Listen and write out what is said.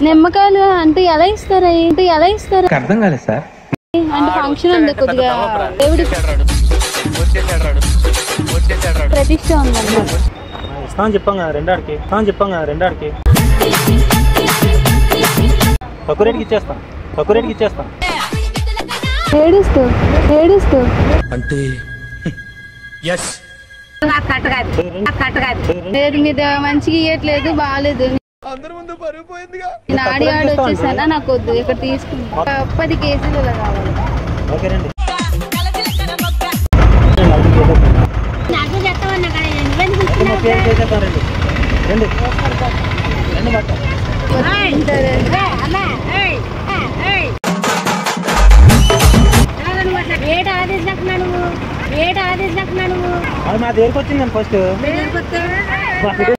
నిమ్మకాయలు అంటే ఎలా ఇస్తారా? అర్థం కాలేదు సార్. అంటే ఫంక్షన్ ఉంది, కొద్దిగా దేవుడి ప్రతిష్ట ఉందన్నమాట. చెప్పాం కదా రెండాడికి తక్కువ రేటుకి ఇచ్చేస్తాం. ఏడుస్తూ అంటే లేదు, మీద మంచిగా ఇయ్యట్లేదు, బాగాలేదు. నేను ఆడి వచ్చేసానా, నాకు వద్దు. ఇక్కడ తీసుకుంటా 10 కేజీలు ఇలా కావాలి. మా దగ్గరకు వచ్చిందండి ఫస్ట్.